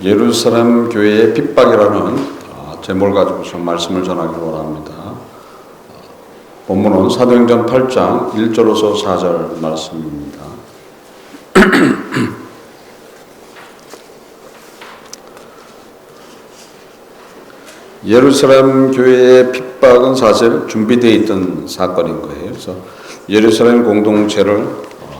예루살렘 교회의 핍박이라는 제목을 가지고서 말씀을 전하기를 원합니다. 본문은 사도행전 8장 1절로서 4절 말씀입니다. 예루살렘 교회의 핍박은 사실 준비되어 있던 사건인 거예요. 그래서 예루살렘 공동체를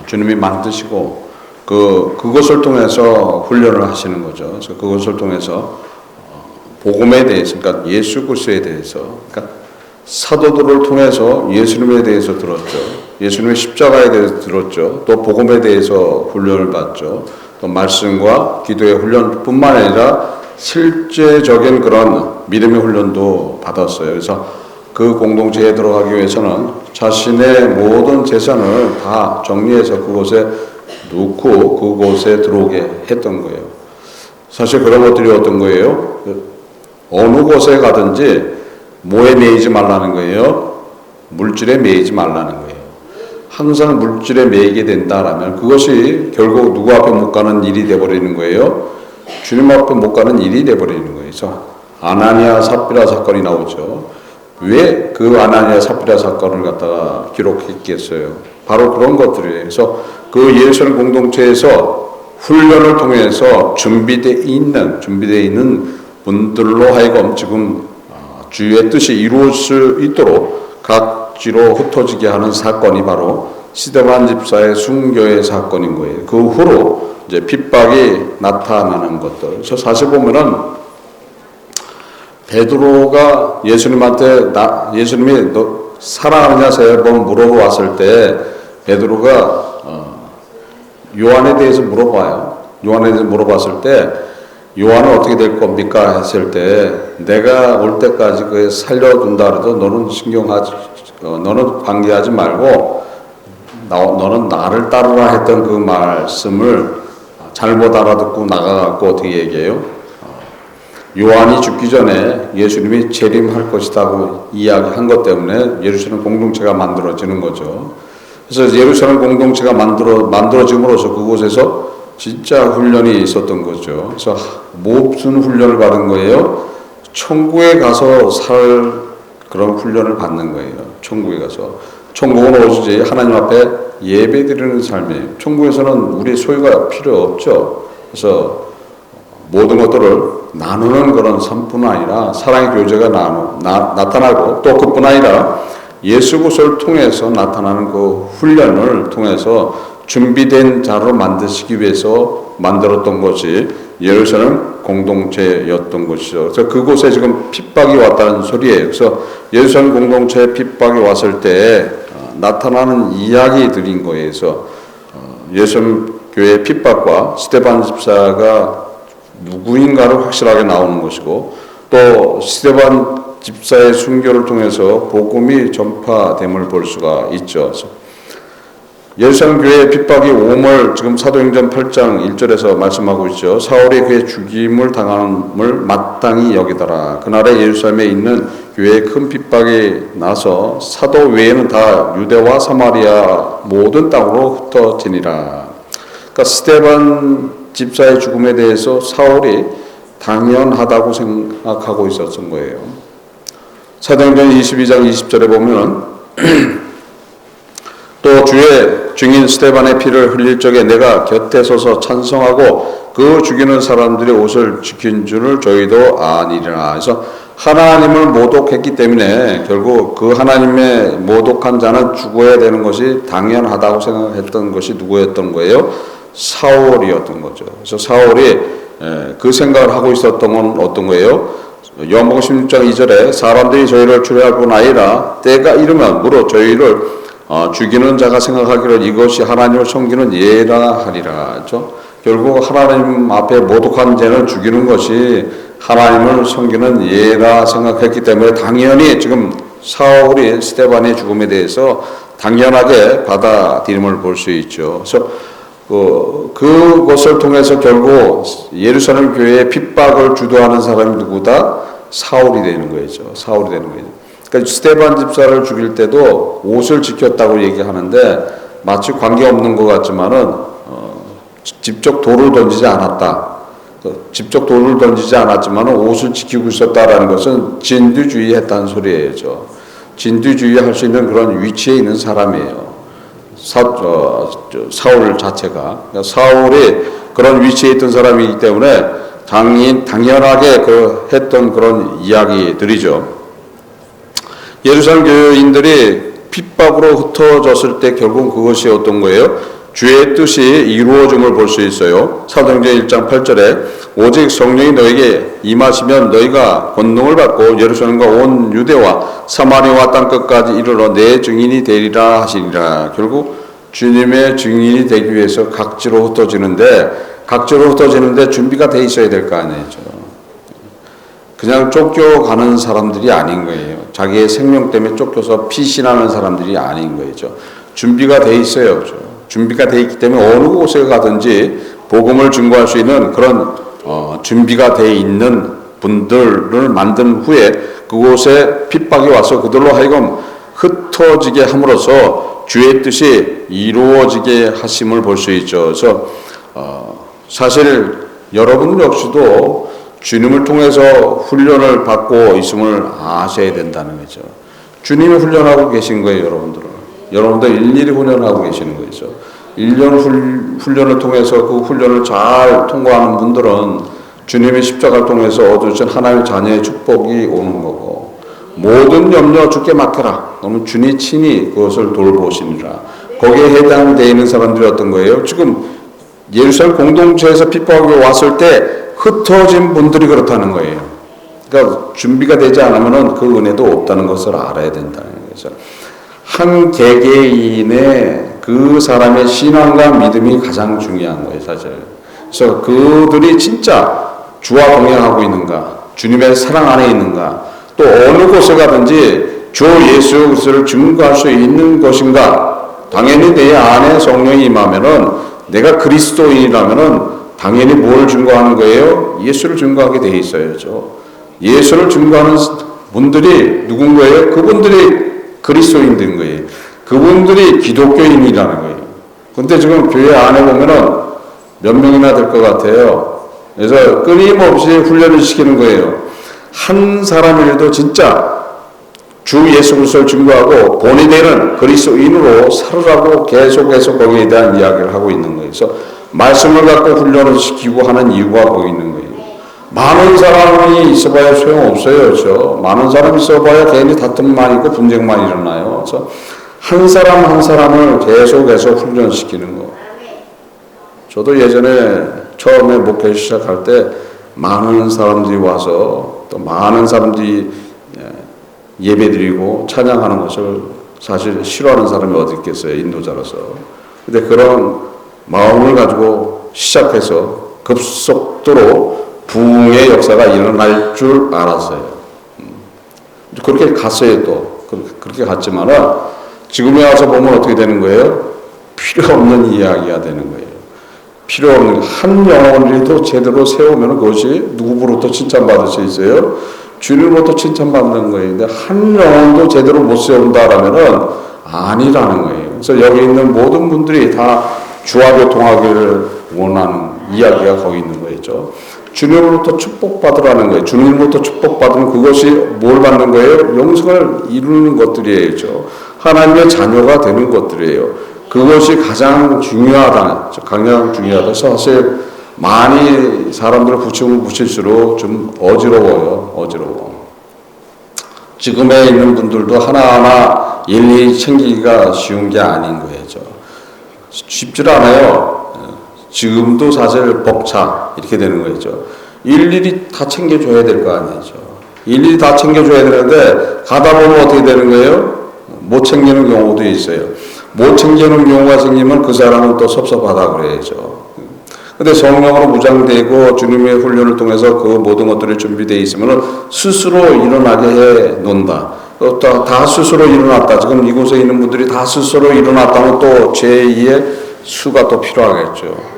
주님이 만드시고 그것을 통해서 훈련을 하시는 거죠. 그래서 그것을 통해서 복음에 대해서, 그러니까 예수 그리스도에 대해서, 그러니까 사도들을 통해서 예수님에 대해서 들었죠. 예수님의 십자가에 대해서 들었죠. 또 복음에 대해서 훈련을 받죠. 또 말씀과 기도의 훈련뿐만 아니라 실제적인 그런 믿음의 훈련도 받았어요. 그래서 그 공동체에 들어가기 위해서는 자신의 모든 재산을 다 정리해서 그곳에 놓고 그곳에 들어오게 했던 거예요. 사실 그런 것들이 어떤 거예요? 어느 곳에 가든지 뭐에 매이지 말라는 거예요? 물질에 매이지 말라는 거예요. 항상 물질에 매이게 된다라면 그것이 결국 누구 앞에 못 가는 일이 되어버리는 거예요? 주님 앞에 못 가는 일이 되어버리는 거예요. 그래서 아나니아 삽비라 사건이 나오죠. 왜 그 아나니아 삽비라 사건을 갖다가 기록했겠어요? 바로 그런 것들이에요. 그래서 그 예루살렘 공동체에서 훈련을 통해서 준비되어 있는 분들로 하여금 지금 주의 뜻이 이루어질 수 있도록 각지로 흩어지게 하는 사건이 바로 스데반 집사의 순교의 사건인 거예요. 그 후로 이제 핍박이 나타나는 것들. 그래서 사실 보면은 베드로가 예수님한테 예수님이 너 사랑하느냐 세 번 물어봤을 때 베드로가 요한에 대해서 물어봐요. 요한에 대해서 물어봤을 때 요한은 어떻게 될 겁니까? 했을 때 내가 올 때까지 그 살려둔다 해도 너는 관계하지 말고 너는 나를 따르라 했던 그 말씀을 잘못 알아듣고 나가갖고 어떻게 얘기해요? 요한이 죽기 전에 예수님이 재림할 것이라고 이야기한 것 때문에 예루살렘 공동체가 만들어지는 거죠. 그래서 예루살렘 공동체가 만들어짐으로써 그곳에서 진짜 훈련이 있었던 거죠. 그래서 무슨 훈련을 받은 거예요? 천국에 가서 살 그런 훈련을 받는 거예요. 천국에 가서. 천국은 오직 하나님 앞에 예배드리는 삶이에요. 천국에서는 우리 소유가 필요 없죠. 그래서 모든 것들을 나누는 그런 삶뿐 아니라 사랑의 교제가 나타나고 또 그뿐 아니라 예수 그리스도를 통해서 나타나는 그 훈련을 통해서 준비된 자로 만드시기 위해서 만들었던 것이 예루살렘 공동체였던 것이죠. 그래서 그곳에 지금 핍박이 왔다는 소리예요. 그래서 예루살렘 공동체에 핍박이 왔을 때 나타나는 이야기들인 거예요. 그래서 예루살렘 교회의 핍박과 스데반 집사가 누구인가를 확실하게 나오는 것이고 또 스데반 집사의 순교를 통해서 복음이 전파됨을 볼 수가 있죠. 예루살렘 교회의 핍박이 오물 지금 사도행전 8장 1절에서 말씀하고 있죠. 사울이 그의 죽임을 당함을 마땅히 여기더라. 그날에 예루살렘에 있는 교회에 큰 핍박이 나서 사도 외에는 다 유대와 사마리아 모든 땅으로 흩어지니라. 그러니까 스데반 집사의 죽음에 대해서 사울이 당연하다고 생각하고 있었던 거예요. 사도행전 22장 20절에 보면 또 주의 증인 스데반의 피를 흘릴 적에 내가 곁에 서서 찬송하고 그 죽이는 사람들의 옷을 지킨 줄을 저희도 아니라. 그래서 하나님을 모독했기 때문에 결국 그 하나님의 모독한 자는 죽어야 되는 것이 당연하다고 생각했던 것이 누구였던 거예요? 사울이었던 거죠. 그래서 사울이 그 생각을 하고 있었던 건 어떤 거예요? 요한복음 16장 2절에 사람들이 저희를 추려할 뿐 아니라 때가 이르면 무릇 저희를 죽이는 자가 생각하기를 이것이 하나님을 섬기는 예라 하리라. 그렇죠? 결국 하나님 앞에 모독한 죄는 죽이는 것이 하나님을 섬기는 예라 생각했기 때문에 당연히 지금 사울이 스데반의 죽음에 대해서 당연하게 받아들임을 볼 수 있죠. 그래서 그것을 통해서 결국 예루살렘 교회의 핍박을 주도하는 사람이 누구다? 사울이 되는 거죠. 사울이 되는 거죠. 그러니까 스데반 집사를 죽일 때도 옷을 지켰다고 얘기하는데 마치 관계없는 것 같지만은 직접 돌을 던지지 않았다. 직접 돌을 던지지 않았지만 옷을 지키고 있었다라는 것은 진두주의 했다는 소리예요. 진두주의 할 수 있는 그런 위치에 있는 사람이에요. 사울 자체가. 그러니까 사울이 그런 위치에 있던 사람이기 때문에 당연하게 했던 그런 이야기들이죠. 예루살렘 교인들이 핍박으로 흩어졌을 때 결국 그것이 어떤 거예요? 주의 뜻이 이루어짐을 볼 수 있어요. 사도행전 1장 8절에 오직 성령이 너에게 임하시면 너희가 권능을 받고 예루살렘과 온 유대와 사마리아와 땅끝까지 이르러 내 증인이 되리라 하시니라. 결국 주님의 증인이 되기 위해서 각지로 흩어지는데 준비가 돼 있어야 될 거 아니에요. 그냥 쫓겨가는 사람들이 아닌 거예요. 자기의 생명 때문에 쫓겨서 피신하는 사람들이 아닌 거예요. 준비가 돼 있어요. 준비가 돼 있기 때문에 어느 곳에 가든지 복음을 증거할 수 있는 그런 준비가 돼 있는 분들을 만든 후에 그곳에 핍박이 와서 그들로 하여금 흩어지게 함으로써 주의 뜻이 이루어지게 하심을 볼 수 있죠. 그래서 사실 여러분 역시도 주님을 통해서 훈련을 받고 있음을 아셔야 된다는 거죠. 주님이 훈련하고 계신 거예요, 여러분들은. 여러분들 일일이 훈련하고 계시는 거죠. 1년 훈련을 통해서 그 훈련을 잘 통과하는 분들은 주님의 십자가를 통해서 얻으신 하나님의 자녀의 축복이 오는 거고, 모든 염려 주께 맡겨라. 그러면 주님 친히 그것을 돌보시니라. 거기에 해당되어 있는 사람들이 어떤 거예요? 지금 예루살렘 공동체에서 핍박이 왔을 때 흩어진 분들이 그렇다는 거예요. 그러니까 준비가 되지 않으면 그 은혜도 없다는 것을 알아야 된다는 거죠. 한 개개인의 그 사람의 신앙과 믿음이 가장 중요한 거예요, 사실. 그래서 그들이 진짜 주와 동행하고 있는가, 주님의 사랑 안에 있는가, 또 어느 곳에 가든지 주 예수 그리스도를 증거할 수 있는 것인가. 당연히 내 안에 성령이 임하면은 내가 그리스도인이라면은 당연히 뭘 증거하는 거예요? 예수를 증거하게 돼 있어야죠. 예수를 증거하는 분들이 누군 거예요? 그분들이 그리스도인들인 거예요. 그분들이 기독교인이라는 거예요. 근데 지금 교회 안에 보면은 몇 명이나 될 것 같아요. 그래서 끊임없이 훈련을 시키는 거예요. 한 사람이라도 진짜 주 예수 그리스도를 증거하고 본이 되는 그리스도인으로 살으라고 계속해서 거기에 대한 이야기를 하고 있는 거예요. 그래서 말씀을 갖고 훈련을 시키고 하는 이유가 거기 있는 거예요. 많은 사람이 있어봐야 소용없어요. 그렇죠? 많은 사람이 있어봐야 괜히 다툼만 있고 분쟁만 일어나요. 그래서 한 사람 한 사람을 계속해서 훈련시키는 거. 저도 예전에 처음에 목회 시작할 때 많은 사람들이 와서 또 많은 사람들이 예배드리고 찬양하는 것을 사실 싫어하는 사람이 어디 있겠어요, 인도자로서. 근데 그런 마음을 가지고 시작해서 급속도로 부흥의 역사가 일어날 줄 알았어요. 그렇게 갔어요, 또. 그렇게 갔지만은 지금에 와서 보면 어떻게 되는 거예요? 필요 없는 이야기가 되는 거예요. 필요 없는, 한 영혼이라도 제대로 세우면 그것이 누구로부터 칭찬받을 수 있어요? 주님으로부터 칭찬받는 거예요. 근데 한 영혼도 제대로 못 세운다라면은 아니라는 거예요. 그래서 여기 있는 모든 분들이 다 주와 교통하기를 원하는 이야기가 거기 있는 거죠. 주님으로부터 축복받으라는 거예요. 주님으로부터 축복받으면 그것이 뭘 받는 거예요? 영생을 이루는 것들이에요. 하나님의 자녀가 되는 것들이에요. 그것이 가장 중요하다. 가장 중요하다. 사실 많이 사람들을 붙이면 붙일수록 좀 어지러워. 지금에 있는 분들도 하나하나 일일이 챙기기가 쉬운 게 아닌 거예요. 쉽지 않아요. 지금도 사실 벅차 이렇게 되는 거죠. 일일이 다 챙겨줘야 될 거 아니죠. 일일이 다 챙겨줘야 되는데 가다 보면 어떻게 되는 거예요? 못 챙기는 경우도 있어요. 못 챙기는 경우가 생기면 그 사람은 또 섭섭하다 그래야죠. 근데 성령으로 무장되고 주님의 훈련을 통해서 그 모든 것들이 준비되어 있으면 스스로 일어나게 해 놓는다. 다 스스로 일어났다. 지금 이곳에 있는 분들이 다 스스로 일어났다면 또 제2의 수가 또 필요하겠죠.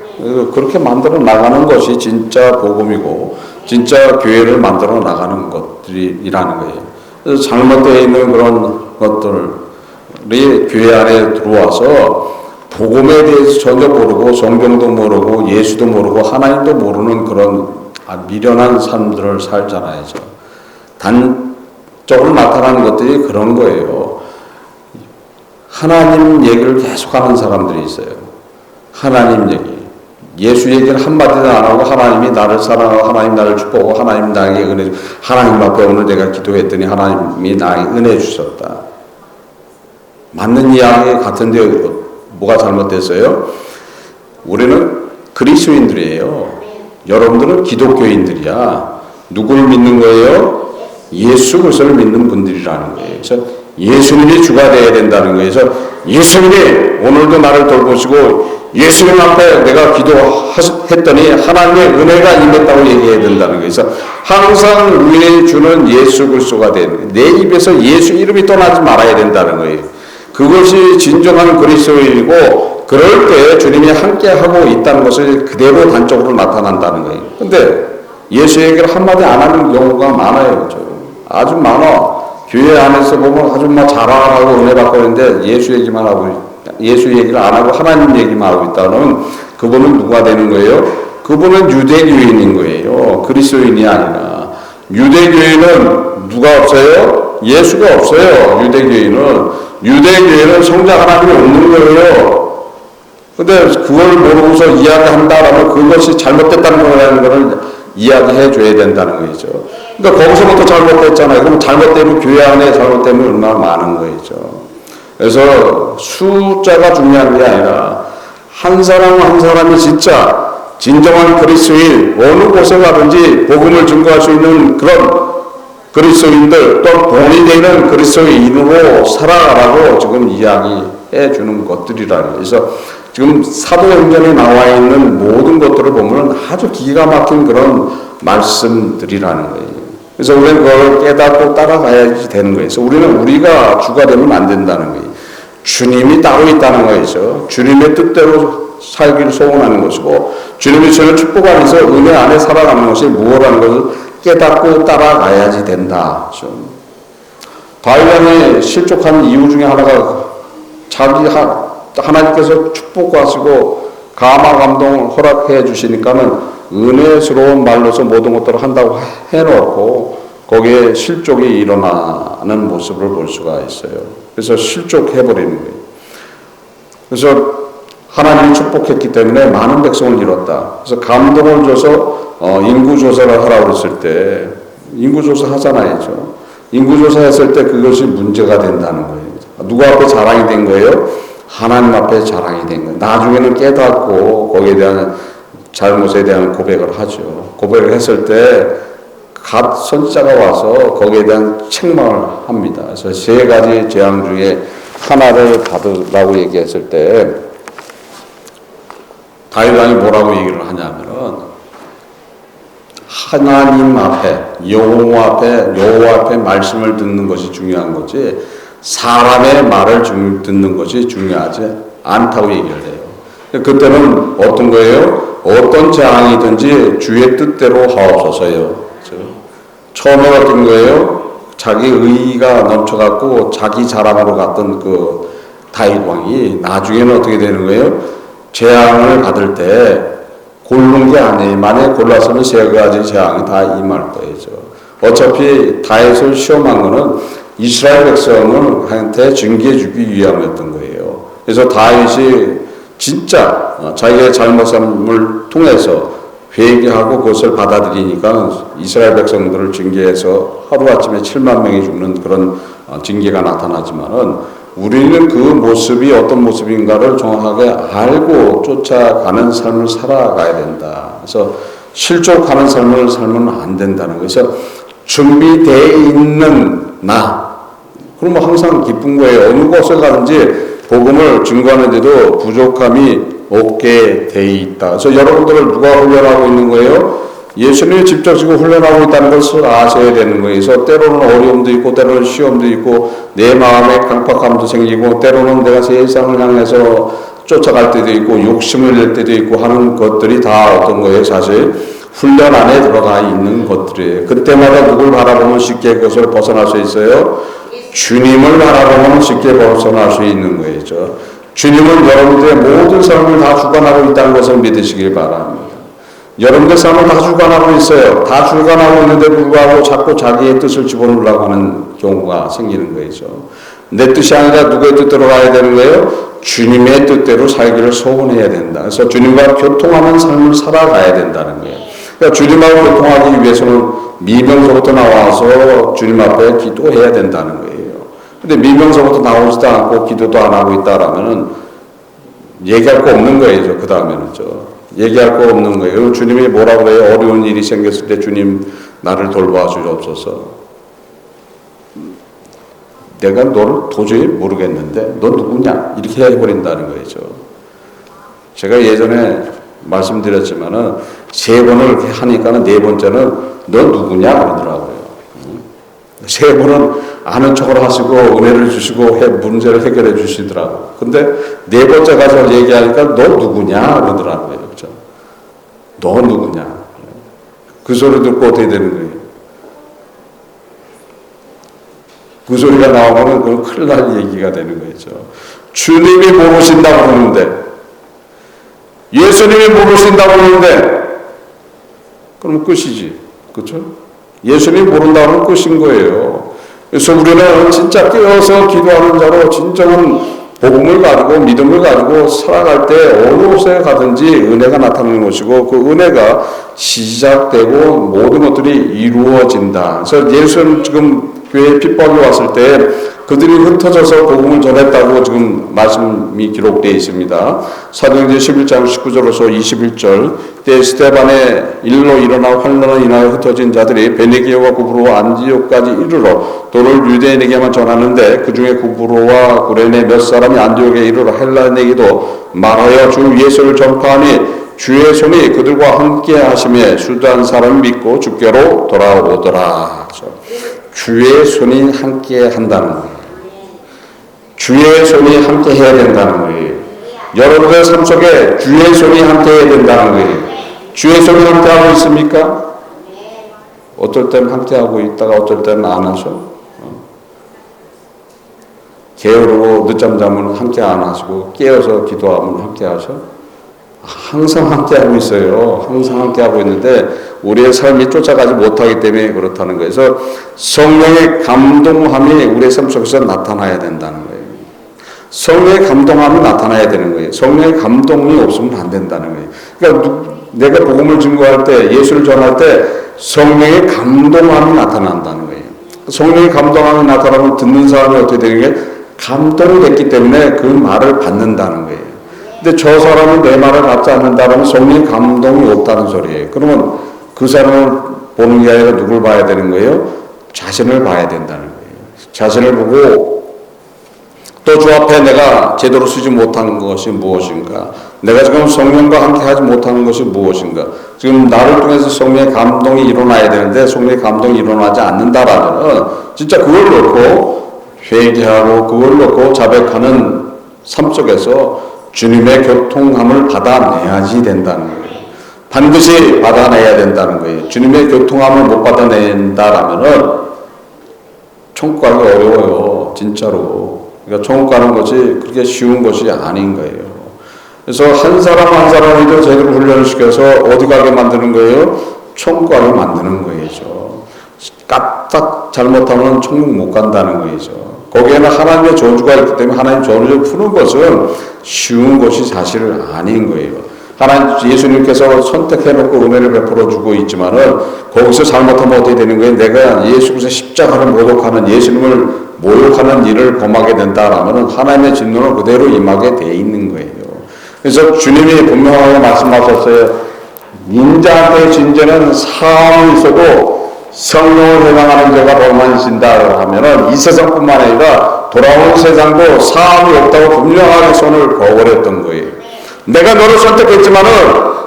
그렇게 만들어 나가는 것이 진짜 복음이고 진짜 교회를 만들어 나가는 것들이라는 거예요. 그래서 잘못되어 있는 그런 것들이 교회 안에 들어와서 복음에 대해서 전혀 모르고 성경도 모르고 예수도 모르고 하나님도 모르는 그런 미련한 삶들을 살잖아요. 단적으로 나타나는 것들이 그런 거예요. 하나님 얘기를 계속하는 사람들이 있어요. 하나님 얘기. 예수 얘기를 한마디도 안 하고 하나님이 나를 사랑하고 하나님 나를 축복하고 하나님 나에게 은혜 하나님 앞에 오늘 내가 기도했더니 하나님이 나에게 은혜 주셨다. 맞는 이야기 같은데 뭐가 잘못됐어요? 우리는 그리스도인들이에요. 여러분들은 기독교인들이야. 누굴 믿는 거예요? 예수 그리스도를 믿는 분들이라는 거예요. 그래서 예수님이 주가 되어야 된다는 거예요. 그래서 예수님이 오늘도 나를 돌보시고 예수님 앞에 내가 기도했더니 하나님의 은혜가 임했다고 얘기해야 된다는 거예요. 그래서 항상 은혜 주는 예수 그리스도가 되는 거예요. 내 입에서 예수 이름이 떠나지 말아야 된다는 거예요. 그것이 진정한 그리스도인이고 그럴 때 주님이 함께하고 있다는 것을 그대로 단적으로 나타난다는 거예요. 근데 예수 얘기를 한마디 안 하는 경우가 많아요. 그렇죠? 아주 많아. 교회 안에서 보면 아주 자랑하고 은혜 받고 있는데 예수 얘기만 하고 예수 얘기를 안 하고 하나님 얘기만 하고 있다면 그분은 누가 되는 거예요? 그분은 유대교인인 거예요. 그리스도인이 아니라. 유대교인은 누가 없어요? 예수가 없어요. 유대교인은 성자 하나님이 없는 거예요. 근데 그걸 모르고서 이야기한다라면 그것이 잘못됐다는 거라는 것을 이야기해 줘야 된다는 거죠. 그러니까 거기서부터 잘못됐잖아요. 그럼 잘못되면 교회 안에 잘못되면 얼마나 많은 거죠. 그래서 숫자가 중요한 게 아니라 한 사람 한 사람이 진짜 진정한 그리스도인 어느 곳에 가든지 복음을 증거할 수 있는 그런 그리스도인들 또 본이 되는 그리스도인으로 살아가라고 지금 이야기해 주는 것들이라는 거예요. 그래서 지금 사도행전에 나와 있는 모든 것들을 보면 아주 기가 막힌 그런 말씀들이라는 거예요. 그래서 우리는 그걸 깨닫고 따라가야지 되는 거예요. 그래서 우리가 주가 되면 안 된다는 거예요. 주님이 따로 있다는 거죠. 주님의 뜻대로 살기를 소원하는 것이고 주님이 저를 축복하면서 은혜 안에 살아가는 것이 무엇이라는 것을 깨닫고 따라가야지 된다. 다윗왕이 실족한 이유 중에 하나가 하나님께서 축복하시고 감화 감동을 허락해 주시니까는 은혜스러운 말로서 모든 것들을 한다고 해놓고 거기에 실족이 일어나는 모습을 볼 수가 있어요. 그래서 실족해버리는 거예요. 그래서 하나님이 축복했기 때문에 많은 백성을 잃었다. 그래서 감동을 줘서 인구조사를 하라고 그랬을 때 인구조사 하잖아요. 인구조사 했을 때 그것이 문제가 된다는 거예요. 누구 앞에 자랑이 된 거예요? 하나님 앞에 자랑이 된 거예요. 나중에는 깨닫고 거기에 대한 잘못에 대한 고백을 하죠. 고백을 했을 때 갓 선지자가 와서 거기에 대한 책망을 합니다. 그래서 세 가지 재앙 중에 하나를 받으라고 얘기했을 때 다윗왕이 뭐라고 얘기를 하냐면은 하나님 앞에 여호와 앞에 말씀을 듣는 것이 중요한 거지 사람의 말을 듣는 것이 중요하지 않다고 얘기를 해요. 그때는 어떤 거예요? 어떤 재앙이든지 주의 뜻대로 하옵소서요. 처음에 어떤 거예요? 자기 의의가 넘쳐갖고 자기 자랑으로 갔던 그 다윗 왕이 나중에는 어떻게 되는 거예요? 재앙을 받을 때 고른 게 아니에요. 만약에 골랐으면 세 가지 재앙이 다 임할 거예요. 어차피 다윗을 시험한 거는 이스라엘 백성한테 징계해 주기 위함이었던 거예요. 그래서 다윗이 진짜 자기의 잘못을 통해서 회개하고 그것을 받아들이니까 이스라엘 백성들을 징계해서 하루아침에 7만 명이 죽는 그런 징계가 나타나지만은 우리는 그 모습이 어떤 모습인가를 정확하게 알고 쫓아가는 삶을 살아가야 된다. 그래서 실족하는 삶을 살면 안 된다는 거예요. 그래서 준비되어 있는 나. 그러면 항상 기쁜 거예요. 어느 곳에 가든지 복음을 증거하는데도 부족함이 없게 돼 있다. 그래서 여러분들을 누가 훈련하고 있는 거예요? 예수님이 직접 지금 훈련하고 있다는 것을 아셔야 되는 거예요. 그래서 때로는 어려움도 있고, 때로는 시험도 있고, 내 마음에 강팍함도 생기고, 때로는 내가 세상을 향해서 쫓아갈 때도 있고, 욕심을 낼 때도 있고 하는 것들이 다 어떤 거예요? 사실 훈련 안에 들어가 있는 것들이에요. 그때마다 누굴 바라보면 쉽게 그것을 벗어날 수 있어요? 주님을 바라보면 쉽게 벗어날 수 있는 거예요. 주님은 여러분들의 모든 삶을 다 주관하고 있다는 것을 믿으시길 바랍니다. 여러분들 삶을 다 주관하고 있어요. 다 주관하고 있는데 불구하고 자꾸 자기의 뜻을 집어넣으려고 하는 경우가 생기는 거죠. 내 뜻이 아니라 누구의 뜻대로 가야 되는 거예요? 주님의 뜻대로 살기를 소원해야 된다. 그래서 주님과 교통하는 삶을 살아가야 된다는 거예요. 그러니까 주님하고 교통하기 위해서는 미명서부터 나와서 주님 앞에 기도해야 된다는 거예요. 근데 미명서부터 나오지도 않고 기도도 안 하고 있다라면은 얘기할 거 없는 거예요. 그 다음에는 얘기할 거 없는 거예요. 주님이 뭐라고 그래요? 어려운 일이 생겼을 때 주님 나를 돌봐 주옵소서. 내가 너를 도저히 모르겠는데 너 누구냐? 이렇게 해버린다는 거죠. 제가 예전에 말씀드렸지만은 3번을 이렇게 하니까는 4번째는 너 누구냐? 그러더라고요. 3번은 아는 척을 하시고 은혜를 주시고 문제를 해결해 주시더라고요. 근데 4번째 가서 얘기하니까 너 누구냐? 그러더라고요. 그렇죠? 너 누구냐? 그 소리 듣고 어떻게 되는 거예요? 그 소리가 나오면 그건 큰일 날 얘기가 되는 거죠. 주님이 모르신다고 그러는데, 예수님이 모르신다고 그러는데, 그럼 끝이지. 그렇죠? 예수님이 모른다고 하면 끝인 거예요. 그래서 우리는 진짜 깨어서 기도하는 자로 진정한 복음을 가지고 믿음을 가지고 살아갈 때 어느 곳에 가든지 은혜가 나타나는 것이고 그 은혜가 시작되고 모든 것들이 이루어진다. 그래서 예수는 지금 교회에 핍박이 왔을 때 그들이 흩어져서 복음을 전했다고 지금 말씀이 기록되어 있습니다. 사도행전 11장 19절로서 21절 때 스데반의 일로 일어나 환란을 인하여 흩어진 자들이 베네기오와 구브로와 안디옥까지 이르러 도를 유대인에게만 전하는데 그 중에 구브로와 구레네 몇 사람이 안디옥에 이르러 헬라인에게도 말하여 주 예수를 전파하니 주의 손이 그들과 함께 하심에 수단 사람이 믿고 주께로 돌아오더라. 주의 손이 함께 한다는 거예요. 주의 손이 함께 해야 된다는 거예요. 여러분의 삶 속에 주의 손이 함께 해야 된다는 거예요. 주의 손이 함께 하고 있습니까? 어떨 때는 함께 하고 있다가 어떨 때는 안 하죠. 게으르고 늦잠 자면 함께 안 하시고 깨어서 기도하면 함께 하죠. 항상 함께하고 있어요. 항상 함께하고 있는데 우리의 삶이 쫓아가지 못하기 때문에 그렇다는 거예요. 그래서 성령의 감동함이 우리의 삶 속에서 나타나야 된다는 거예요. 성령의 감동함이 나타나야 되는 거예요. 성령의 감동이 없으면 안 된다는 거예요. 그러니까 내가 복음을 증거할 때 예수를 전할 때 성령의 감동함이 나타난다는 거예요. 성령의 감동함이 나타나면 듣는 사람이 어떻게 되는 게 감동이 됐기 때문에 그 말을 받는다는 거예요. 근데 저 사람은 내 말을 받지 않는다면 성령의 감동이 없다는 소리예요. 그러면 그 사람을 보는 게 아니라 누굴 봐야 되는 거예요? 자신을 봐야 된다는 거예요. 자신을 보고 또 주 앞에 내가 제대로 쓰지 못하는 것이 무엇인가? 내가 지금 성령과 함께 하지 못하는 것이 무엇인가? 지금 나를 통해서 성령의 감동이 일어나야 되는데 성령의 감동이 일어나지 않는다라면 진짜 그걸 놓고 회개하고 그걸 놓고 자백하는 삶 속에서 주님의 교통함을 받아내야지 된다는 거예요. 반드시 받아내야 된다는 거예요. 주님의 교통함을 못 받아낸다라면은 천국 가기 어려워요. 진짜로. 그러니까 천국 가는 것이 그렇게 쉬운 것이 아닌 거예요. 그래서 한 사람 한 사람이도 제대로 훈련을 시켜서 어디 가게 만드는 거예요? 천국 가게 만드는 거예요. 까딱 잘못하면 천국 못 간다는 거예요. 거기에는 하나님의 저주가 있기 때문에 하나님 저주를 푸는 것은 쉬운 것이 사실 아닌 거예요. 하나님 예수님께서 선택해놓고 은혜를 베풀어주고 있지만은 거기서 잘못하면 어떻게 되는 거예요? 내가 예수 그리스도의 십자가를 모독하는 예수님을 모욕하는 일을 범하게 된다라면은 하나님의 진노는 그대로 임하게 돼 있는 거예요. 그래서 주님이 분명하게 말씀하셨어요. 인자한테 진 죄는 사함이 있어도 성령을 회방하는 자가 범하신다 하면은 이 세상뿐만 아니라 돌아오는 세상도 사함이 없다고 분명하게 손을 거버렸던 거예요. 내가 너를 선택했지만은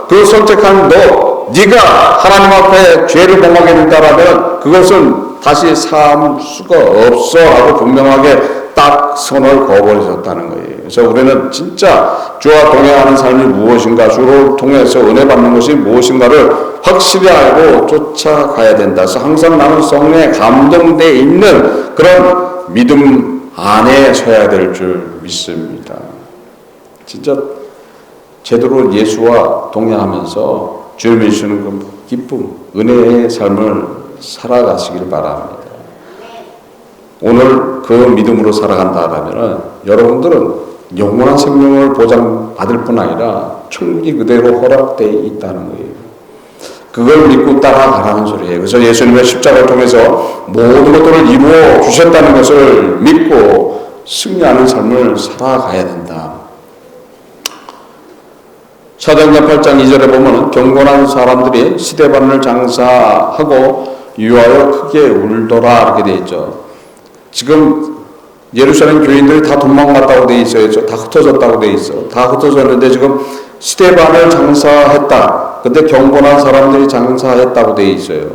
그 선택한 네가 하나님 앞에 죄를 범하게 된다라면 그것은 다시 사함 수가 없어 하고 분명하게 딱 손을 거버리셨다는 거예요. 그래서 우리는 진짜 주와 동행하는 삶이 무엇인가, 주를 통해서 은혜 받는 것이 무엇인가를 확실히 알고 쫓아가야 된다. 그래서 항상 나는 성령에 감동되어 있는 그런 믿음 안에 서야 될 줄 믿습니다. 진짜 제대로 예수와 동행하면서 주님이 주시는 그 기쁨, 은혜의 삶을 살아가시길 바랍니다. 오늘 그 믿음으로 살아간다면 여러분들은 영원한 생명을 보장받을 뿐 아니라 천국이 그대로 허락되어 있다는 거예요. 그걸 믿고 따라가라는 소리예요. 그래서 예수님의 십자가를 통해서 모든 것들을 이루어 주셨다는 것을 믿고 승리하는 삶을 살아가야 된다. 사도행전 8장 2절에 보면 경건한 사람들이 스데반을 장사하고 유하여 크게 울더라 이렇게 되어 있죠. 지금 예루살렘 교인들이 다 도망갔다고 되어 있어요. 다 흩어졌다고 되어 있어. 다 흩어졌는데 지금 스데반을 장사했다. 근데 경건한 사람들이 장사했다고 되어 있어요.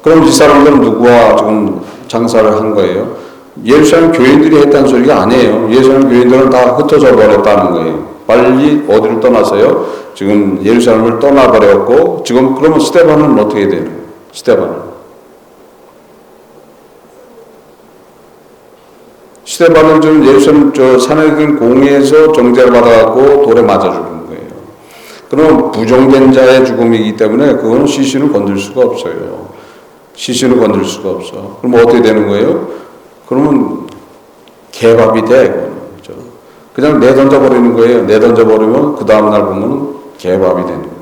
그럼 이 사람들은 누구와 지금 장사를 한 거예요? 예루살렘 교인들이 했다는 소리가 아니에요. 예루살렘 교인들은 다 흩어져 버렸다는 거예요. 빨리 어디를 떠났어요? 지금 예루살렘을 떠나버렸고, 지금 그러면 스데반은 어떻게 되는 거예요? 스데반은 지금 예루살렘 산헤드린 공회에서 정죄를 받아갖고 돌에 맞아 죽은 거예요. 그러면 부정된 자의 죽음이기 때문에 그거는 시신을 건들 수가 없어요. 시신을 건들 수가 없어. 그럼 어떻게 되는 거예요? 그러면 개밥이 돼. 그냥 내던져버리는 거예요. 내던져버리면 그 다음날 보면 개밥이 되는 거예요.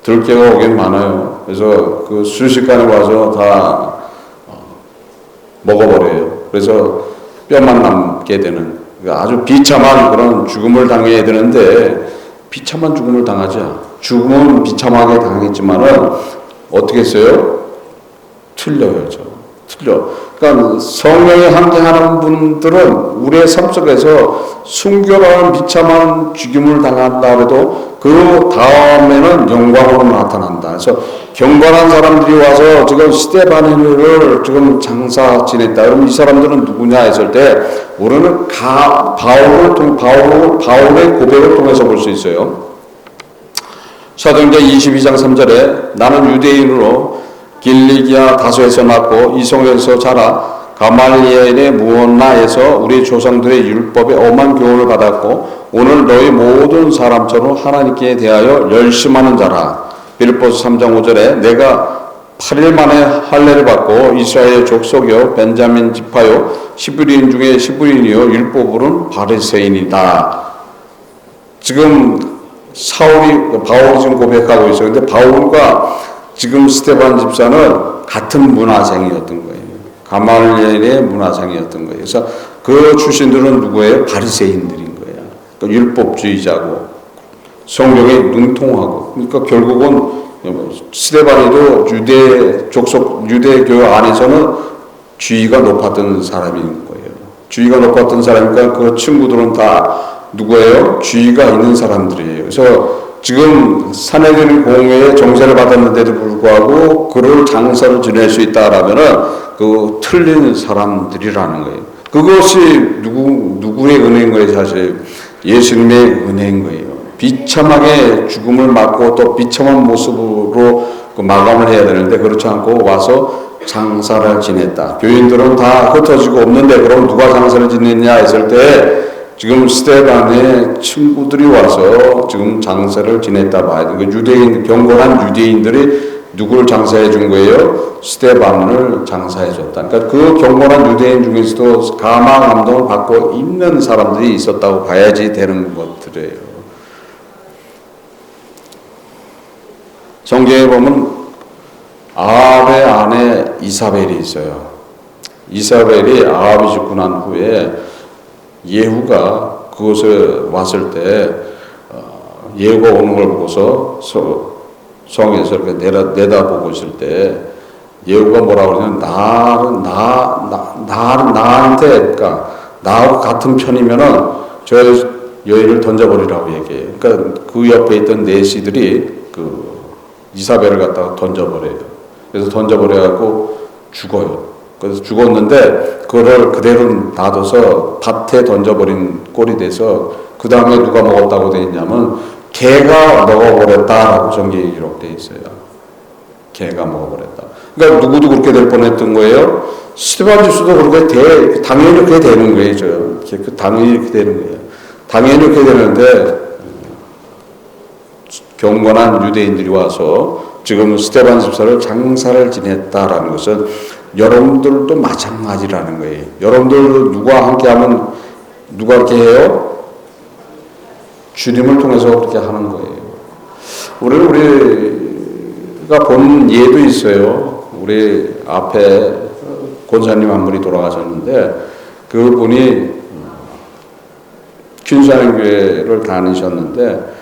들깨가 오긴 많아요. 그래서 그 순식간에 와서 다 먹어버려요. 그래서 뼈만 남게 되는 아주 비참한 그런 죽음을 당해야 되는데 비참한 죽음을 당하지 않아. 죽음은 비참하게 당했지만은 어떻게 했어요? 틀려요. 틀려. 그러니까 성령에 함께하는 분들은 우리의 삶 속에서 순결한 비참한 죽임을 당한다 해도 그 다음에는 영광으로 나타난다. 그래서 경건한 사람들이 와서 지금 스데반을 지금 장사 지냈다. 그럼 이 사람들은 누구냐 했을 때 우리는 바울의 고백을 통해서 볼 수 있어요. 사도행전 22장 3절에 나는 유대인으로 길리기아 다소에서 낳고 이송에서 자라 가말리엘의 무언나에서 우리 조상들의 율법에 엄한 교훈을 받았고 오늘 너희 모든 사람처럼 하나님께 대하여 열심하는 자라. 빌립보서 3장 5절에 내가 8일 만에 할례를 받고 이스라엘 족속이요 벤자민 지파요 시브리인 중에 시브리인이요 율법으로는 바리새인이다. 지금 바울이 지금 고백하고 있어요. 근데 바울과 지금 스데반 집사는 같은 문화생이었던 거예요. 가말리엘의 문화생이었던 거예요. 그래서 그 출신들은 누구예요? 바리새인들인 거예요. 그러니까 율법주의자고 성경에 능통하고. 그러니까 결국은 스데반이도 유대교 안에서는 지위가 높았던 사람인 거예요. 지위가 높았던 사람이니까 그 친구들은 다 누구예요? 지위가 있는 사람들이에요. 그래서 지금 산헤드린 공회에 정죄를 받았는데도 불구하고 그를 장사를 지낼 수 있다라면은 그 틀린 사람들이라는 거예요. 그것이 누구의 은혜인 거예요? 사실 예수님의 은혜인 거예요. 비참하게 죽음을 맞고 또 비참한 모습으로 그 마감을 해야 되는데 그렇지 않고 와서 장사를 지냈다. 교인들은 다 흩어지고 없는데 그럼 누가 장사를 지냈냐 했을 때 지금 스데반의 친구들이 와서 지금 장사를 지냈다 봐야 돼. 경건한 유대인들이 누구를 장사해 준 거예요? 스데반을 장사해 줬다. 그러니까 그 경건한 유대인 중에서도 가마 감동을 받고 있는 사람들이 있었다고 봐야지 되는 것들이에요. 성경에 보면 아합의 아내 이사벨이 있어요. 이사벨이 아합이 죽고 난 후에 예후가 그곳에 왔을 때 예후가 오는 걸 보고서 성에서 이렇게 내다보고 있을 때 예후가 뭐라고 그러냐면 나한테 그러니까 나하고 같은 편이면은 저 여인을 던져버리라고 얘기해요. 그러니까 그 옆에 있던 내시들이 그 이사벨을 갖다가 던져버려요. 그래서 던져버려갖고 죽어요. 그래서 죽었는데 그거를 그대로 놔둬서 밭에 던져버린 꼴이 돼서 그 다음에 누가 먹었다고 되어 있냐면 개가 먹어버렸다라고 성경에 기록되어 있어요. 개가 먹어버렸다. 그러니까 누구도 그렇게 될 뻔했던 거예요. 스데반 집사도 그렇게 당연히 그렇게 되는 거예요. 당연히 이렇게 되는 거예요. 당연히 그렇게 되는데 경건한 유대인들이 와서 지금 스데반 집사를 장사를 지냈다라는 것은 여러분들도 마찬가지라는 거예요. 여러분들 누가 함께하면 누가 이렇게 해요? 주님을 통해서 그렇게 하는 거예요. 우리가 본 예도 있어요. 우리 앞에 권사님 한 분이 돌아가셨는데 그분이 퀸사인교회를 다니셨는데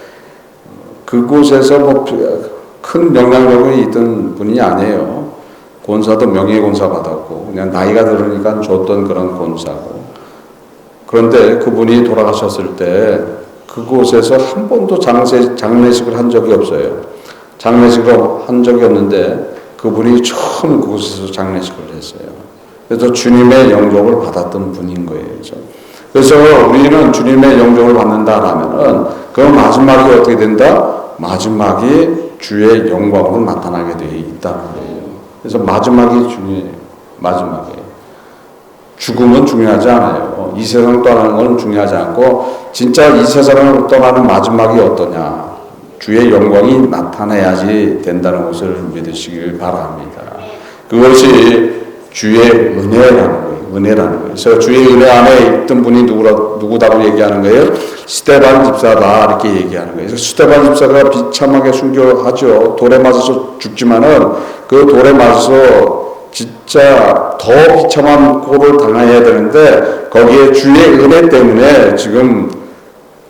그곳에서 뭐 큰 영향력이 있던 분이 아니에요. 권사도 명예권사 받았고 그냥 나이가 들으니까 줬던 그런 권사고. 그런데 그분이 돌아가셨을 때 그곳에서 한 번도 장례식을 한 적이 없어요. 장례식을 한 적이 없는데 그분이 처음 그곳에서 장례식을 했어요. 그래서 주님의 영접을 받았던 분인 거예요. 그래서 우리는 주님의 영접을 받는다라면은 그 마지막이 어떻게 된다? 마지막이 주의 영광으로 나타나게 되어 있다는 거예요. 그래서 마지막이 중요해요. 마지막에. 죽음은 중요하지 않아요. 이 세상을 떠나는 건 중요하지 않고 진짜 이 세상을 떠나는 마지막이 어떠냐. 주의 영광이 나타나야지 된다는 것을 믿으시길 바랍니다. 그것이 주의 은혜라는 거예요. 은혜라는 거예요. 그래서 주의 은혜 안에 있던 분이 누구다고 얘기하는 거예요? 스데반 집사다 이렇게 얘기하는 거예요. 그래서 스데반 집사가 비참하게 순교하죠. 돌에 맞아서 죽지만은 그 돌에 맞아서 진짜 더 비참한 꼴을 당해야 되는데 거기에 주의 은혜 때문에 지금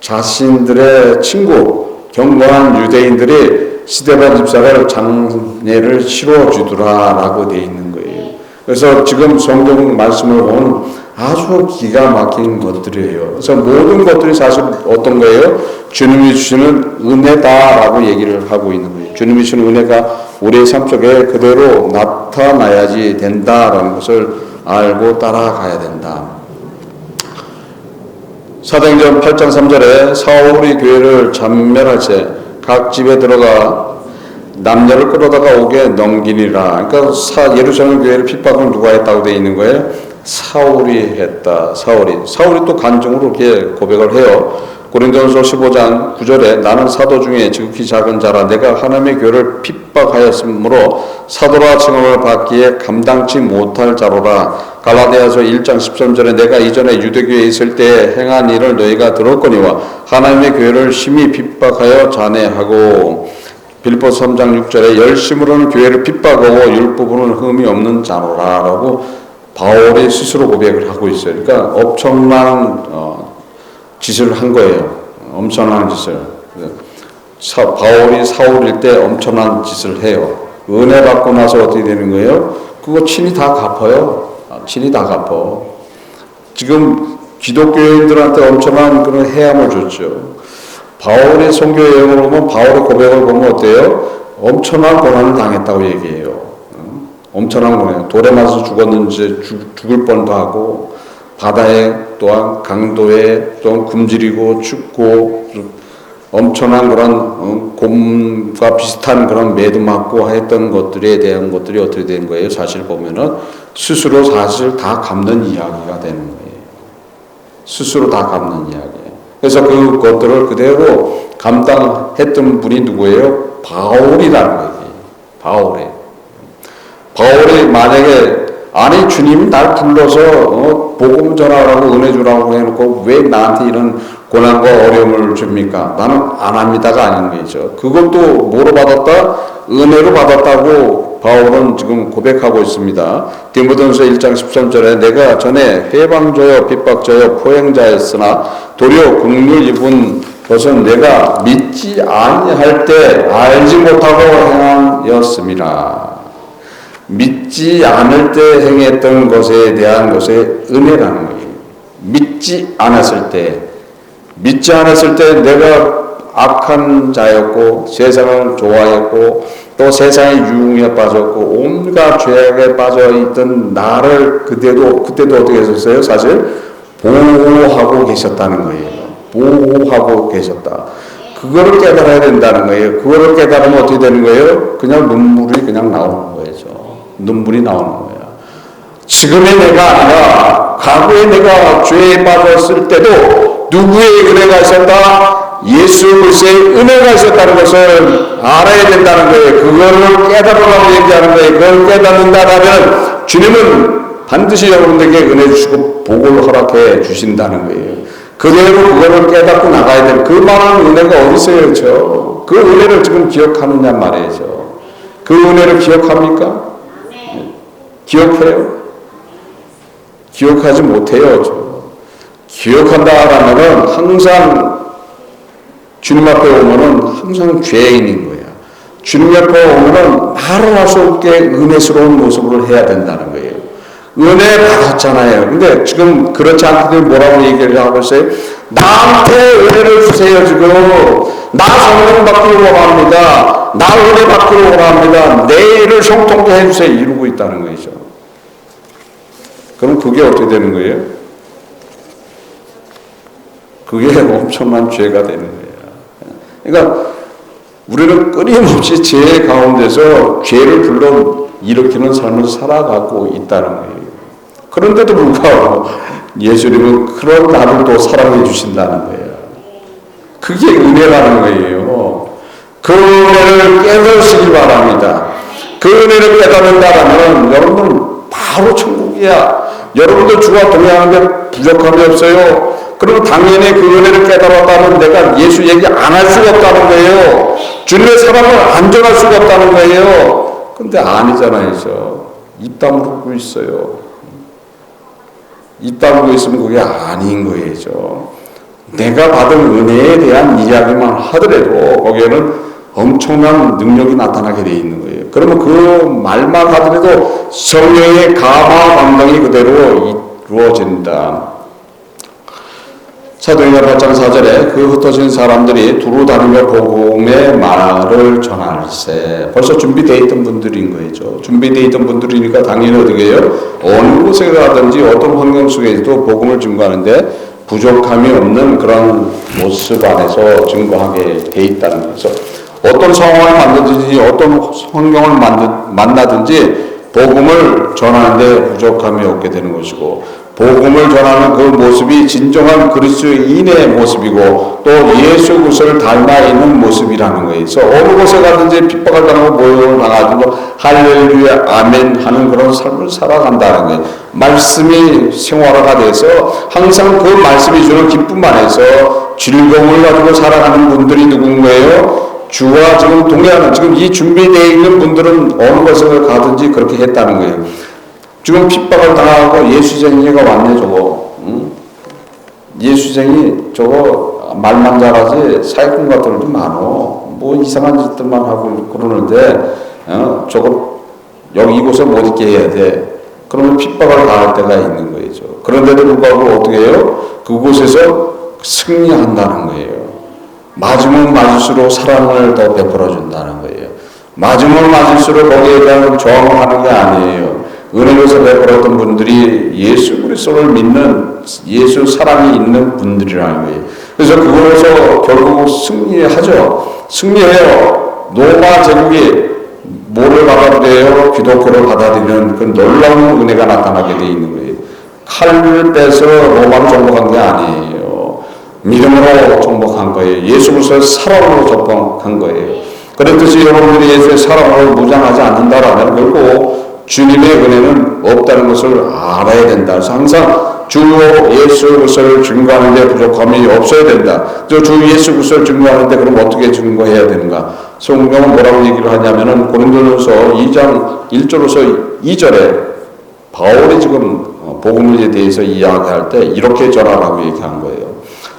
자신들의 친구 경건한 유대인들이 스데반 집사를 장례를 치러주더라라고 되어 있는 거예요. 그래서 지금 성경 말씀을 보면 아주 기가 막힌 것들이에요. 그래서 모든 것들이 사실 어떤 거예요? 주님이 주시는 은혜다라고 얘기를 하고 있는 거예요. 주님이 주시는 은혜가 우리의 삶 속에 그대로 나타나야지 된다라는 것을 알고 따라가야 된다. 사도행전 8장 3절에 사울이 교회를 전멸할 때 각 집에 들어가 남녀를 끌어다가 오게 넘기니라. 그러니까 예루살렘 교회를 핍박을 누가 했다고 되어 있는 거예요? 사울이 했다. 사울이 또 간증으로 이렇게 고백을 해요. 고린도전서 15장 9절에 나는 사도 중에 지극히 작은 자라 내가 하나님의 교회를 핍박하였으므로 사도라 칭함을 받기에 감당치 못할 자로라. 갈라디아서 1장 13절에 내가 이전에 유대교회에 있을 때 행한 일을 너희가 들었거니와 하나님의 교회를 심히 핍박하여 잔해하고 빌립보서 3장 6절에 열심으로는 교회를 핍박하고 율법으로는 흠이 없는 자로라 라고 바울이 스스로 고백을 하고 있어요. 그러니까 엄청난 짓을 한 거예요. 엄청난 짓을. 바울이 사울일 때 엄청난 짓을 해요. 은혜 받고 나서 어떻게 되는 거예요? 그거 친히 다 갚아요. 친히 다 갚어. 지금 기독교인들한테 엄청난 그런 해함을 줬죠. 바울의 선교 여행을 보면 바울의 고백을 보면 어때요? 엄청난 고난을 당했다고 얘기해요. 엄청난 고난. 돌에 맞아서 죽었는지 죽을 뻔도 하고 바다에 또한 강도에 또한 굶주리고 춥고 엄청난 그런 곰과 비슷한 그런 매도 맞고 했던 것들에 대한 것들이 어떻게 된 거예요? 사실 보면은 스스로 사실 다 갚는 이야기가 되는 거예요. 스스로 다 갚는 이야기. 그래서 그것들을 그대로 감당했던 분이 누구예요? 바울이라는 거예요. 바울이 만약에 아니 주님이 날 불러서 복음 전하라고 은혜 주라고 해놓고 왜 나한테 이런 고난과 어려움을 줍니까? 나는 안 합니다가 아닌 거죠. 그것도 뭐로 받았다? 은혜로 받았다고 바울은 지금 고백하고 있습니다. 디모데전서 1장 13절에 내가 전에 해방자여 핍박자여 포행자였으나 도리어 긍휼 입은 것은 내가 믿지 아니할 때 알지 못하고 행함이었습니다. 믿지 않을 때 행했던 것에 대한 것의 은혜라는 거예요. 믿지 않았을 때 내가 악한 자였고 세상을 좋아했고 또 세상의 유흥에 빠졌고 온갖 죄악에 빠져있던 나를 그때도 어떻게 했었어요? 사실 보호하고 계셨다는 거예요. 보호하고 계셨다. 그거를 깨달아야 된다는 거예요. 그거를 깨달으면 어떻게 되는 거예요? 그냥 눈물이 그냥 나오는 거예요. 눈물이 나오는 거야. 지금의 내가 아니라 과거에 내가 죄에 빠졌을 때도 누구의 은혜가 있었다? 예수 그리스도의 은혜가 있었다는 것을 알아야 된다는 거예요. 그거를 깨달으라고 얘기하는 거예요. 그걸 깨닫는다라면 주님은 반드시 여러분들에게 은혜 주시고 복을 허락해 주신다는 거예요. 그대로 그거를 깨닫고 나가야 되는 그 많은 은혜가 어디 있어요? 그 은혜를 지금 기억하느냐 말이죠. 그 은혜를 기억합니까? 기억해요? 기억하지 못해요. 기억한다라면은 항상 주님 앞에 오면은 항상 죄인인 거야. 주님 앞에 오면은 말을 할 수 없게 은혜스러운 모습을 해야 된다는 거예요. 은혜 받았잖아요. 근데 지금 그렇지 않게 뭐라고 얘기를 하고 있어요? 나한테 은혜를 주세요. 지금 나 성령 받기로 원합니다. 나 은혜 받기로 원합니다. 내 일을 형통케 해주세요. 이러고 있다는 거죠. 그럼 그게 어떻게 되는 거예요? 그게 엄청난 죄가 되는 거예요. 그러니까 우리는 끊임없이 죄 가운데서 죄를 불러 일으키는 삶을 살아가고 있다는 거예요. 그런데도 불구하고 예수님은 그런 나를 또 사랑해 주신다는 거예요. 그게 은혜라는 거예요. 그 은혜를 깨달으시기 바랍니다. 그 은혜를 깨닫는다라면 여러분들 바로 천국이야. 여러분들 주와 동행하는데 부족함이 없어요. 그럼 당연히 그 은혜를 깨달았다면 내가 예수 얘기 안 할 수가 없다는 거예요. 주님의 사랑을 안 전할 수가 없다는 거예요. 근데 아니잖아요. 입 다물고 있어요. 입 다물고 있으면 그게 아닌 거예요. 내가 받은 은혜에 대한 이야기만 하더라도 거기에는 엄청난 능력이 나타나게 돼 있는 거예요. 그러면 그 말만 하더라도 성령의 감화 감동이 그대로 이루어진다. 사도행전 8장 4절에 그 흩어진 사람들이 두루 다니며 복음의 말을 전할세. 벌써 준비되어 있던 분들인 거죠. 준비되어 있던 분들이니까 당연히 어떻게 해요? 어느 곳에 가든지 어떤 환경 속에서도 복음을 증거하는데 부족함이 없는 그런 모습 안에서 증거하게 돼 있다는 거죠. 어떤 상황을 만나든지 어떤 환경을 만나든지 복음을 전하는데 부족함이 없게 되는 것이고, 복음을 전하는 그 모습이 진정한 그리스도인의 모습이고 또 예수 그리스도를 닮아 있는 모습이라는 거예요. 그래서 어느 곳에 가든지 핍박을 당하고 모욕을 당하고 할렐루야 아멘 하는 그런 삶을 살아간다는 거예요. 말씀이 생활화가 돼서 항상 그 말씀이 주는 기쁨 안에서 즐거움을 가지고 살아가는 분들이 누군 거예요? 주와 지금 동행하는, 지금 이 준비되어 있는 분들은 어느 곳을 가든지 그렇게 했다는 거예요. 지금 핍박을 당하고 예수쟁이가 왔네 저거. 응? 예수쟁이 저거 말만 잘하지 사기꾼 같은 것도 많어. 뭐 이상한 짓들만 하고 그러는데 저거 여기 이곳에 못 있게 해야 돼. 그러면 핍박을 당할 때가 있는 거죠. 그런데도 불구하고 어떻게 해요? 그곳에서 승리한다는 거예요. 맞으면 맞을수록 사랑을 더 베풀어 준다는 거예요. 맞으면 맞을수록 거기에 대한 저항을 하는 게 아니에요. 은혜로서 베풀었던 분들이 예수 그리스도를 믿는 예수 사랑이 있는 분들이라는 거예요. 그래서 그거에서 결국 승리하죠. 승리해요. 로마 제국이 뭐를 받아들여요? 기독교를 받아들이는 그 놀라운 은혜가 나타나게 되어 있는 거예요. 칼을 빼서 로마를 정복한 게 아니에요. 믿음으로 정복한 거예요. 예수 그리스도의 사랑으로 정복한 거예요. 그랬듯이 여러분들이 예수의 사랑으로 무장하지 않는다라면 결국 주님의 은혜는 없다는 것을 알아야 된다. 그래서 항상 주 예수 그리스도를 증거하는데 부족함이 없어야 된다. 주 예수 그리스도를 증거하는데 그럼 어떻게 증거해야 되는가? 성경은 뭐라고 얘기를 하냐면은 고린도전서 2장 1절로서 2절에 바울이 지금 복음에 대해서 이야기할 때 이렇게 전하라고 얘기한 거예요.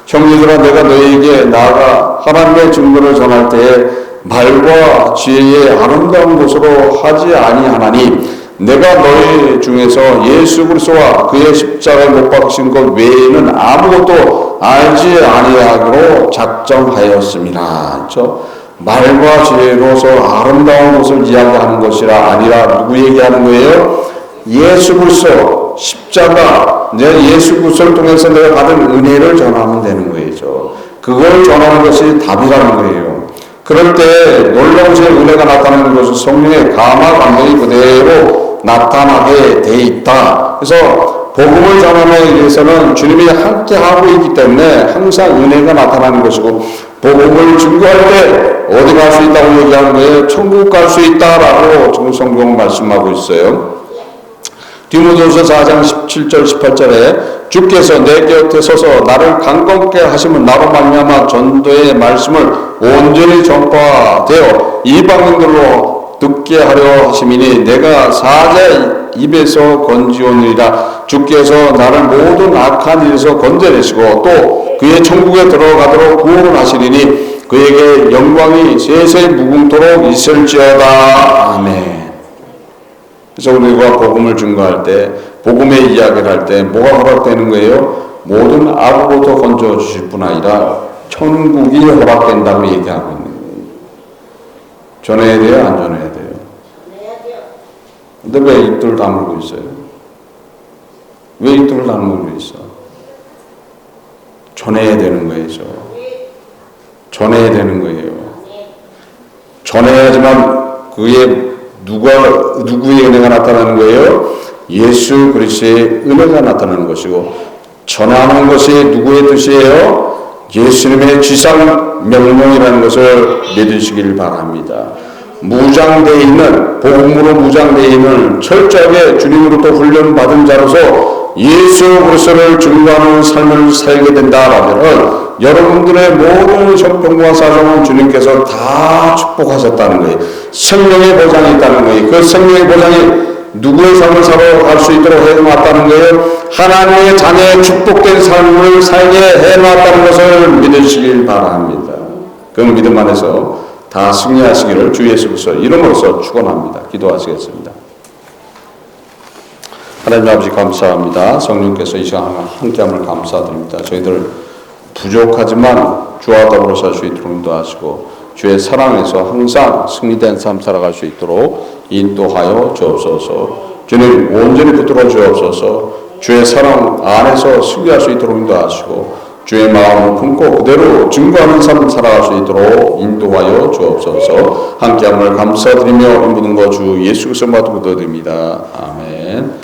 형제들아, 내가 너희에게 나아가 하나님의 증거를 전할 때에 말과 지혜의 아름다운 것으로 하지 아니하나니 내가 너희 중에서 예수 그리스도와 그의 십자가에 못 박힌 것 외에는 아무것도 알지 아니하기로 작정하였습니다. 그렇죠? 말과 지혜로서 아름다운 것을 이야기하는 것이라 아니라 누구 얘기하는 거예요? 예수 그리스도 십자가, 예수 그리스도를 통해서 내가 받은 은혜를 전하면 되는 거예요. 그걸 전하는 것이 답이라는 거예요. 그럴 때 놀라우신 은혜가 나타나는 것은 성령의 감화 감동이 그대로 나타나게 돼 있다. 그래서 복음을 전하기 위해서는 주님이 함께 하고 있기 때문에 항상 은혜가 나타나는 것이고, 복음을 증거할 때 어디 갈 수 있다고 얘기하는 거예요? 천국 갈 수 있다라고 지금 성경 말씀하고 있어요. 디모데후서 4장 17절 18절에 주께서 내 곁에 서서 나를 강건케 하시면 나로 말미암아 전도의 말씀을 온전히 전파되어 이방인들로 듣게 하려 하심이니 내가 사자 입에서 건지오니라. 주께서 나를 모든 악한 일에서 건져내시고 또 그의 천국에 들어가도록 구원하시리니 그에게 영광이 세세 무궁토록 있을지어다. 아멘. 그래서 우리가 복음을 증거할 때, 복음의 이야기를 할 때 뭐가 허락되는 거예요? 모든 악으로부터 건져주실 뿐 아니라 천국이 허락된다고 얘기하고 있는 거예요. 전해야 돼요? 안 전해야 돼요? 근데 왜 입술을 다물고 있어요? 왜 입술을 다물고 있어? 전해야 되는 거예요. 전해야 되는 거예요. 전해야지만 그의 누구의 은혜가 나타나는 거예요? 예수 그리스도의 은혜가 나타나는 것이고, 전하는 것이 누구의 뜻이에요? 예수님의 지상 명령이라는 것을 믿으시길 바랍니다. 무장되어 있는, 복음으로 무장되어 있는 철저하게 주님으로부터 훈련받은 자로서 예수 그리스도를 증거하는 삶을 살게 된다라면 여러분들의 모든 형편과 사정은 주님께서 다 축복하셨다는 거예요. 생명의 보장이 있다는 거예요. 그 생명의 보장이 누구의 삶을 살아갈 수 있도록 해놨다는 거예요? 하나님의 자녀의 축복된 삶을 살게 해놨다는 것을 믿으시길 바랍니다. 그 믿음 안에서 다 승리하시기를 주 예수 그리스도 이름으로써 축원합니다. 기도하시겠습니다. 하나님 아버지 감사합니다. 성령께서 이 시간 함께함을 감사드립니다. 저희들 부족하지만 주와 더불어 살 수 있도록 인도하시고 주의 사랑에서 항상 승리된 삶 살아갈 수 있도록 인도하여 주옵소서. 주님 온전히 붙들어 주옵소서. 주의 사랑 안에서 승리할 수 있도록 인도하시고 주의 마음을 품고 그대로 증거하는 삶 살아갈 수 있도록 인도하여 주옵소서. 함께함을 감사드리며 모든 것 주 예수 그리스도의 이름으로 기도드립니다. 아멘.